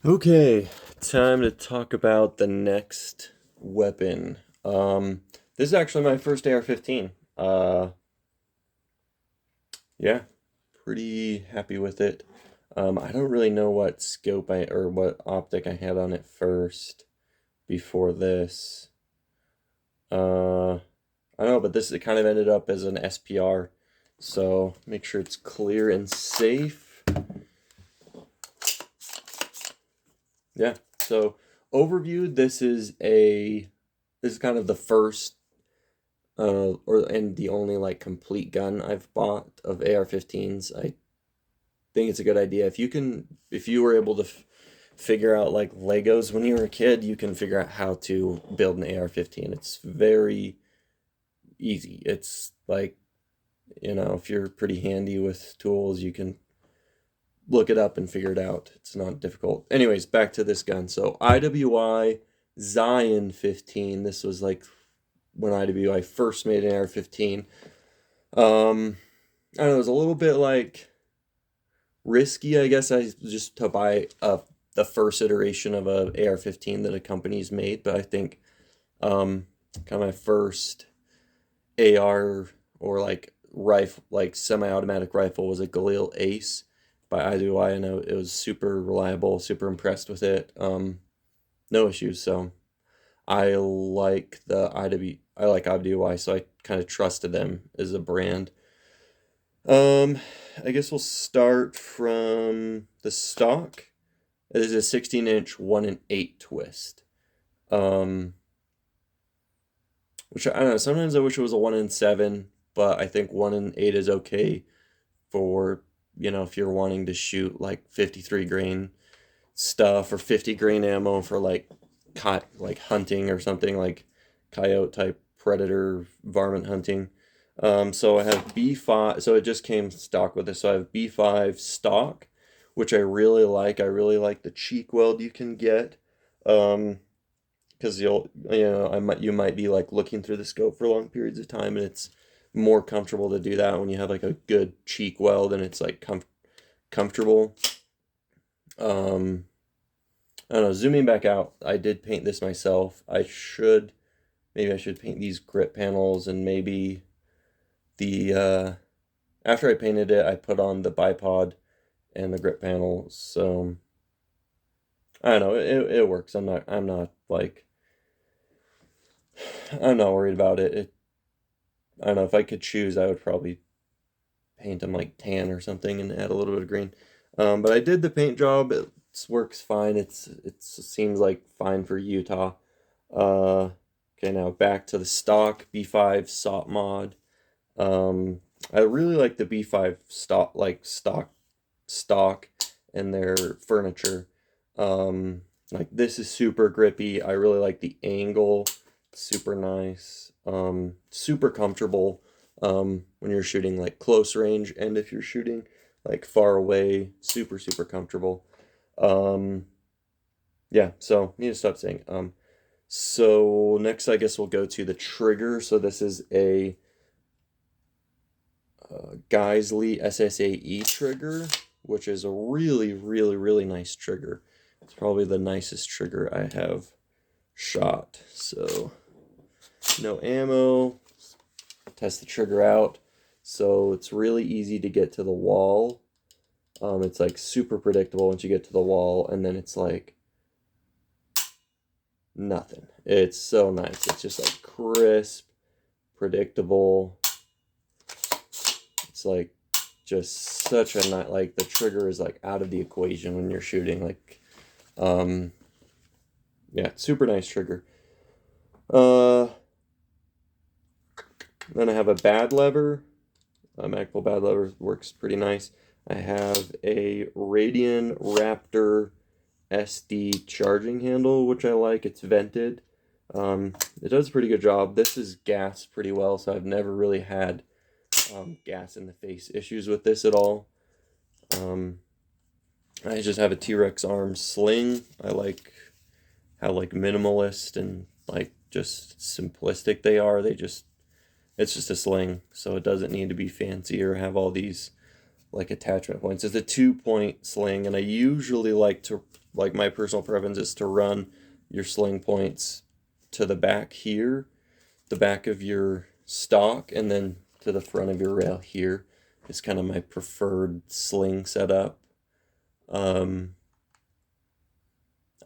Okay, time to talk about the next weapon. This is actually my first AR-15. Yeah, pretty happy with it. I don't really know what scope or what optic I had on it first before this. I don't know, but this it kind of ended up as an SPR. So make sure it's clear and safe. Yeah. So overview, this is kind of the first and the only like complete gun I've bought of AR-15s. I think it's a good idea if you were able to figure out like Legos when you were a kid, you can figure out how to build an AR-15. It's very easy. It's like, if you're pretty handy with tools, you can look it up and figure it out. It's not difficult. Anyways, back to this gun. So IWI Zion15. This was like when IWI first made an AR-15. I don't know, it was a little bit like risky, I guess, just to buy the first iteration of a AR-15 that a company's made, but I think kind of my first AR or like rifle, like semi-automatic rifle, was a Galil Ace by IWI. I know it was super reliable, super impressed with it. No issues. So I like I like IWI, so I kind of trusted them as a brand. Um, I guess we'll start from the stock. It is a 16-inch 1 and 8 twist. Um, which I don't know. Sometimes I wish it was a 1 and 7, but I think 1 and 8 is okay for, if you're wanting to shoot like 53 grain stuff or 50 grain ammo for like hunting or something like coyote type predator varmint hunting. So I have B5, so it just came stock with this. So I have B5 stock, which I really like. I really like the cheek weld you can get. Because you might be like looking through the scope for long periods of time, and it's more comfortable to do that when you have like a good cheek weld and it's like comfortable. Um, I don't know, zooming back out, I did paint this myself. Maybe I should paint these grip panels, and maybe after I painted it, I put on the bipod and the grip panel. So I don't know, it works. I'm not worried about it. I don't know, if I could choose, I would probably paint them like tan or something and add a little bit of green. But I did the paint job. It works fine. It seems like fine for Utah. Uh, okay, now back to the stock B5 SOT mod. Um, I really like the B5 stock and their furniture. Like this is super grippy. I really like the angle. Super nice. Super comfortable when you're shooting like close range, and if you're shooting like far away, super super comfortable. Um, yeah. So need to stop saying. So next, I guess we'll go to the trigger. So this is a Geisley SSAE trigger, which is a really, really, really nice trigger. It's probably the nicest trigger I have shot. So no ammo, test the trigger out. So it's really easy to get to the wall. It's like super predictable once you get to the wall, and then it's like nothing. It's so nice. It's just like crisp, predictable. It's like just such a nice, like the trigger is like out of the equation when you're shooting. Like, yeah, super nice trigger. Uh, then I have a bad lever. Magpul bad lever works pretty nice. I have a Radian Raptor SD charging handle, which I like. It's vented. It does a pretty good job. This is gassed pretty well, so I've never really had gas in the face issues with this at all. I just have a T-Rex arm sling. I like how like minimalist and like just simplistic they are. It's just a sling, so it doesn't need to be fancy or have all these like attachment points. It's a 2-point sling, and I usually like to like my personal preference is to run your sling points to the back here, the back of your stock, and then to the front of your rail here is kind of my preferred sling setup. I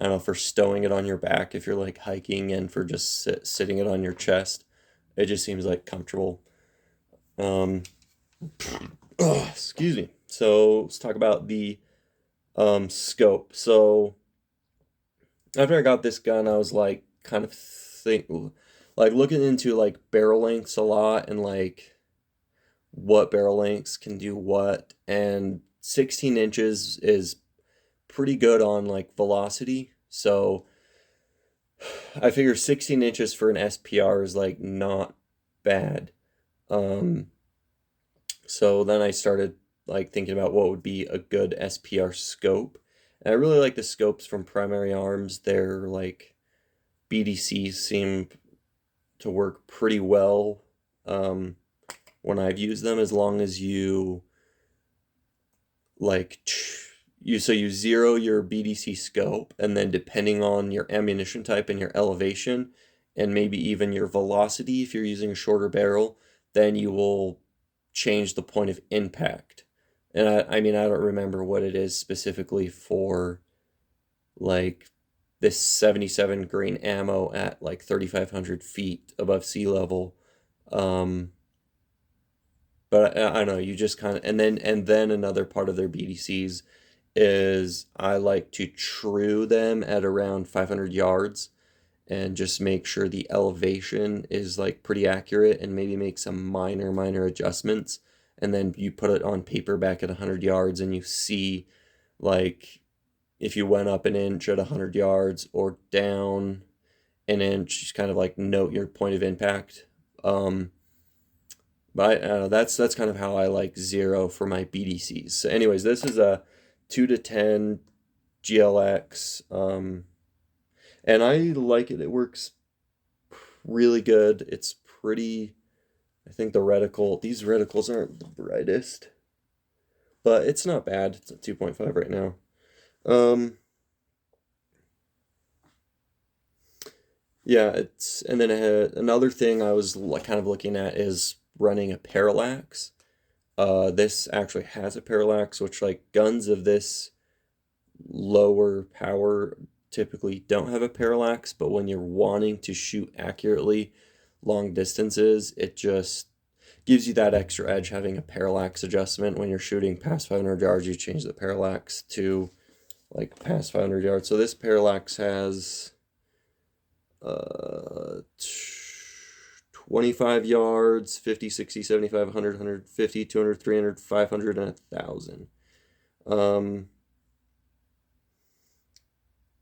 don't know, for stowing it on your back if you're like hiking, and for just sitting it on your chest. It just seems like comfortable. Um, oh, excuse me. So let's talk about the scope. So after I got this gun, I was like kind of like looking into like barrel lengths a lot, and like what barrel lengths can do what, and 16 inches is pretty good on like velocity. So I figure 16 inches for an SPR is like not bad. Um, so then I started like thinking about what would be a good SPR scope. And I really like the scopes from Primary Arms. Their like BDCs seem to work pretty well when I've used them, as long as you like you zero your BDC scope, and then depending on your ammunition type and your elevation, and maybe even your velocity if you're using a shorter barrel, then you will change the point of impact. And I mean, I don't remember what it is specifically for like this 77 grain ammo at like 3,500 feet above sea level. But I don't know, you just kind of, and then another part of their BDCs is I like to true them at around 500 yards and just make sure the elevation is like pretty accurate, and maybe make some minor adjustments. And then you put it on paper back at 100 yards, and you see like if you went up an inch at 100 yards or down an inch, just kind of like note your point of impact. But that's kind of how I like zero for my BDCs. So anyways, this is a 2 to 10 GLX, and I like it. It works really good. It's pretty, I think these reticles aren't the brightest, but it's not bad. It's a 2.5 right now. Yeah, and then another thing I was kind of looking at is running a parallax. This actually has a parallax, which like guns of this lower power typically don't have a parallax, but when you're wanting to shoot accurately long distances, it just gives you that extra edge having a parallax adjustment. When you're shooting past 500 yards, you change the parallax to like past 500 yards. So this parallax has 25 yards, 50, 60, 75, 100, 150, 200, 300, 500, and 1,000.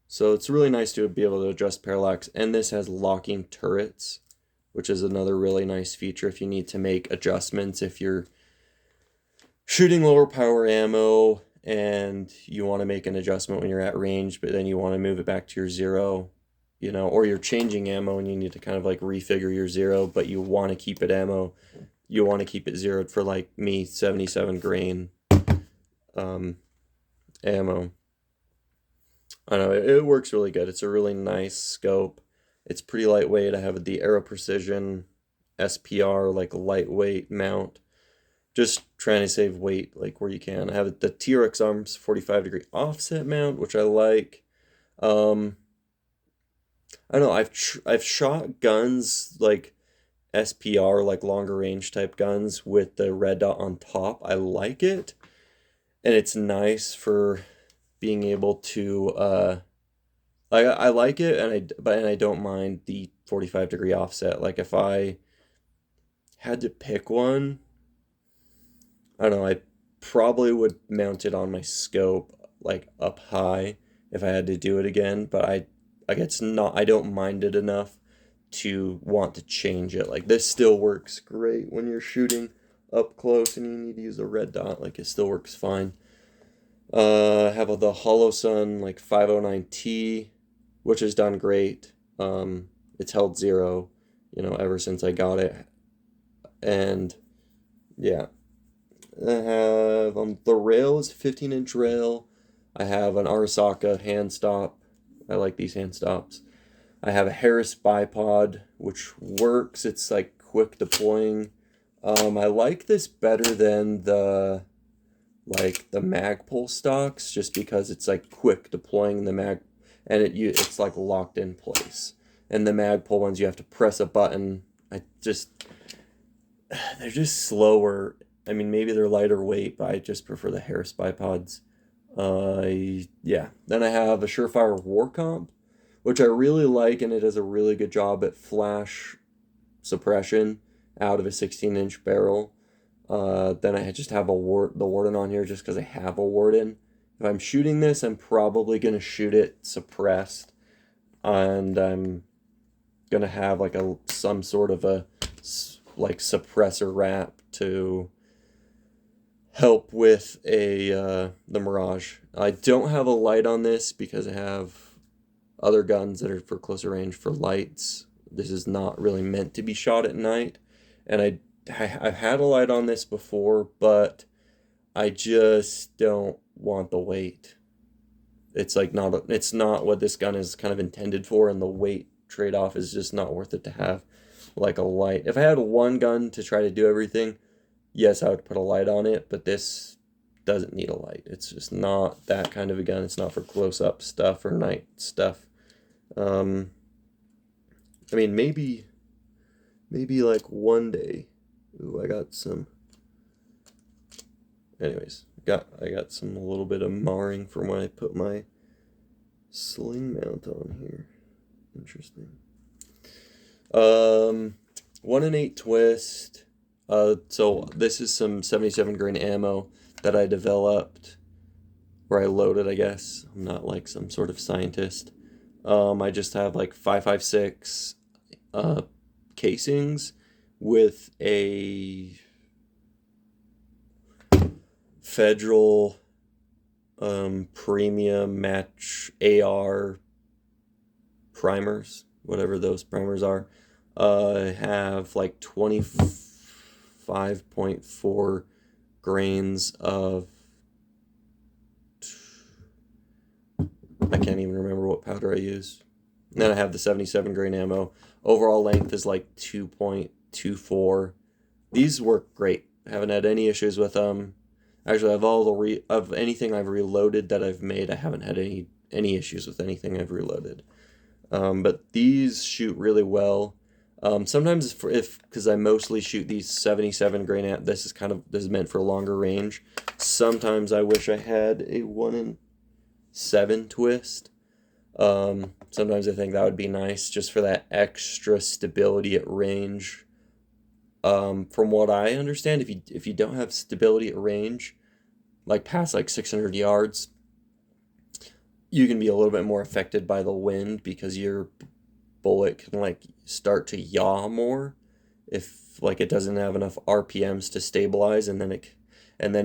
So it's really nice to be able to adjust parallax. And this has locking turrets, which is another really nice feature if you need to make adjustments. If you're shooting lower power ammo and you want to make an adjustment when you're at range, but then you want to move it back to your zero, or you're changing ammo and you need to kind of like refigure your zero, but you want to keep it ammo. You want to keep it zeroed for like me, 77 grain ammo. I don't know, it works really good. It's a really nice scope. It's pretty lightweight. I have the Aero Precision SPR, like lightweight mount. Just trying to save weight like where you can. I have the TRX Arms 45-degree offset mount, which I like. I don't know. I've shot guns like SPR, like longer range type guns with the red dot on top. I like it, and it's nice for being able to I like it, and I don't mind the 45-degree offset. Like if I had to pick one, I don't know, I probably would mount it on my scope like up high if I had to do it again, but I don't mind it enough to want to change it. Like this still works great when you're shooting up close and you need to use a red dot. Like it still works fine. I have the Holosun like 509T, which has done great. It's held zero, ever since I got it. And yeah, I have the rail is 15-inch rail. I have an Arisaka hand stop. I like these hand stops. I have a Harris bipod, which works. It's like quick deploying. I like this better than the Magpul stocks, just because it's like quick deploying the mag, and it's like locked in place. And the Magpul ones, you have to press a button. They're just slower. I mean, maybe they're lighter weight, but I just prefer the Harris bipods. Yeah. Then I have a Surefire War Comp, which I really like, and it does a really good job at flash suppression out of a 16-inch barrel. Then I just have the Warden on here just because I have a Warden. If I'm shooting this, I'm probably going to shoot it suppressed, and I'm going to have like some sort of a like suppressor wrap to help with the Mirage. I don't have a light on this because I have other guns that are for closer range for lights. This is not really meant to be shot at night, and I've had a light on this before, but I just don't want the weight. It's like it's not what this gun is kind of intended for, and the weight trade-off is just not worth it to have like a light. If I had one gun to try to do everything, yes, I would put a light on it, but this doesn't need a light. It's just not that kind of a gun. It's not for close-up stuff or night stuff. I mean, maybe like one day. Ooh, I got some. Anyways, I got a little bit of marring from when I put my sling mount on here. Interesting. 1-in-8 twist. So this is some 77 grain ammo that I developed, or I loaded, I guess. I'm not like some sort of scientist. I just have like 5.56 casings with a Federal premium match AR primers, whatever those primers are. I have like 25.4 grains of, I can't even remember what powder I use. And then I have the 77 grain ammo. Overall length is like 2.24. These work great. I haven't had any issues with them. Actually, of anything I've reloaded that I've made, I haven't had any issues with anything I've reloaded. But these shoot really well. Sometimes because I mostly shoot these 77 grain this is meant for longer range. Sometimes I wish I had a 1-in-7 twist. Sometimes I think that would be nice just for that extra stability at range. From what I understand, if you don't have stability at range, like past like 600 yards, you can be a little bit more affected by the wind because your bullet can like start to yaw more if like it doesn't have enough RPMs to stabilize, and then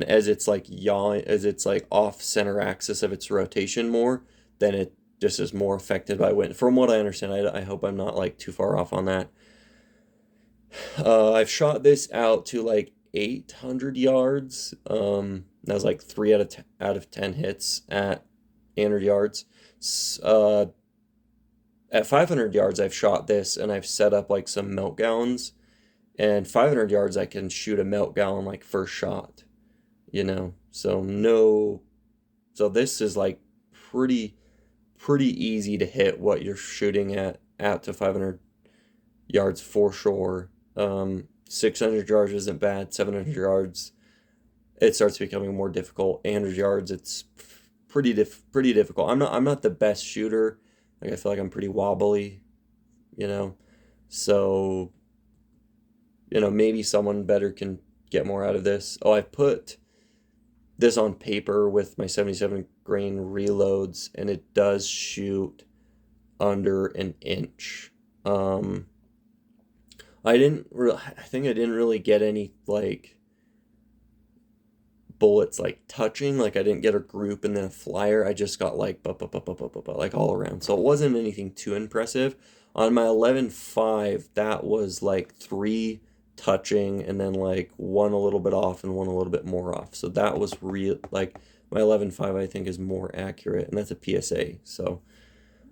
as it's like yawing, as it's like off center axis of its rotation more, then it just is more affected by wind. From what I understand, I hope I'm not like too far off on that. I've shot this out to like 800 yards. That was like 3 out of 10 hits at 800 yards. At 500 yards, I've shot this and I've set up like some melt gallons. And 500 yards, I can shoot a melt gallon like first shot, So this is like pretty easy to hit what you're shooting at out to 500 yards for sure. 600 yards isn't bad. 700 yards, it starts becoming more difficult. 800 yards, it's pretty difficult. I'm not the best shooter. Like I feel like I'm pretty wobbly, So, maybe someone better can get more out of this. Oh, I put this on paper with my 77 grain reloads, and it does shoot under an inch. I think I didn't really get any like bullets like touching. Like I didn't get a group and then a flyer. I just got like like all around. So it wasn't anything too impressive. On my 11.5, that was like 3 touching and then like 1 a little bit off and 1 a little bit more off. So that was real, like my 11.5 I think is more accurate, and that's a PSA. So,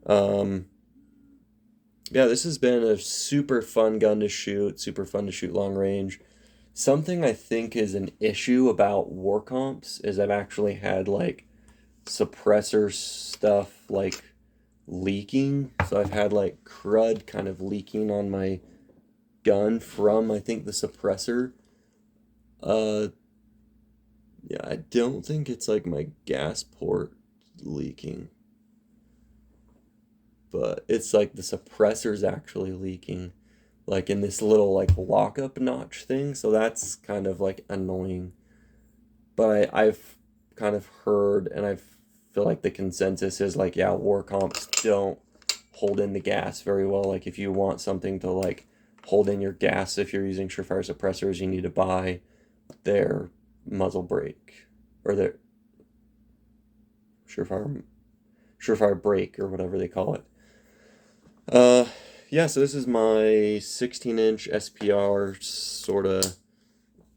um, yeah, this has been a super fun gun to shoot, super fun to shoot long range. Something I think is an issue about war comps is I've actually had like suppressor stuff like leaking. So I've had like crud kind of leaking on my gun from I think the suppressor. Uh yeah, I don't think it's like my gas port leaking, but it's like the suppressor's actually leaking like in this little like lockup notch thing. So that's kind of like annoying. But I've kind of heard, and I feel like the consensus is like, yeah, war comps don't hold in the gas very well. Like if you want something to like hold in your gas, if you're using Surefire suppressors, you need to buy their muzzle brake or their Surefire Surefire brake or whatever they call it. Uh, yeah. So this is my 16-inch SPR sort of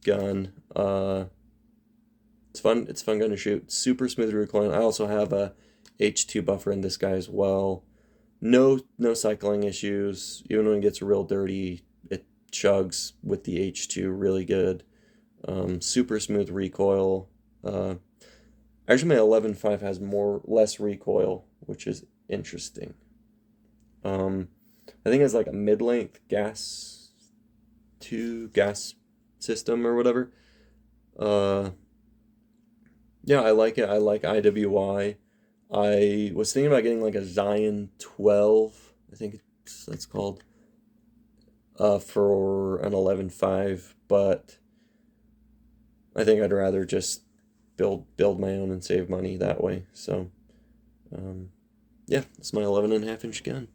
gun. It's fun. It's fun gun to shoot. Super smooth recoil. I also have a H2 buffer in this guy as well. No cycling issues. Even when it gets real dirty, it chugs with the H2 really good. Super smooth recoil. Actually, my 11.5 has less recoil, which is interesting. I think it's like a mid-length gas system or whatever. Uh, yeah, I like it. I like IWY. I was thinking about getting like a Zion 12, I think that's called, for an 11.5, but I think I'd rather just build my own and save money that way. So, yeah, it's my 11.5 inch gun.